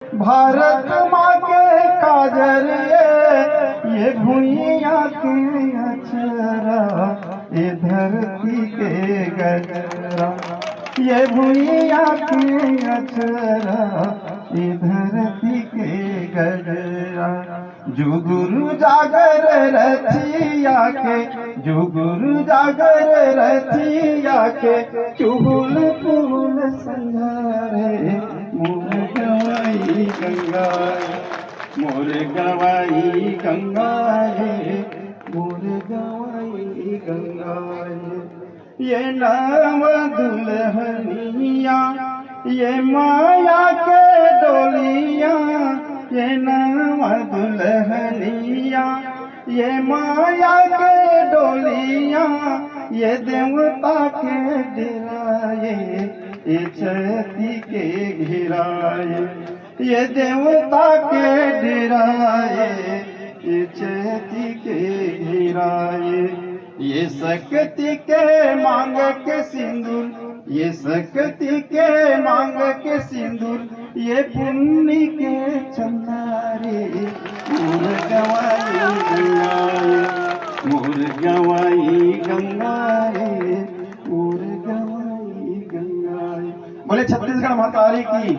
भारत माँ के काजर ये भुइया के अचरा, ये धरती के गजरा, ये भुइया के अचरा, ये धरती के गजरा। जुगुरु जागर रचिया के, जुगुरु जागर रचिया के, चुगुल पुल संगारे मोर गवाई गंगा, मोर गवाई गंगा रे, मोर गवाई गंगा रे। ये नाव दुल्हनिया, ये माया के डोलिया, ये नाव दुल्हनिया, ये माया के डोलिया, ये देवता के डेराए, ये छती के घेराए, ये देवता के डेराए, ये छती के घेराए। ये शक्ति के मांग के सिंदूर, ये शक्ति के मांग के सिंदूर, ये पुण्य के चंदारे मोर गवाई गंगाए, मोर गवाई गंगाए, मोर गवाई गंगाए। बोले छत्तीसगढ़ माता की।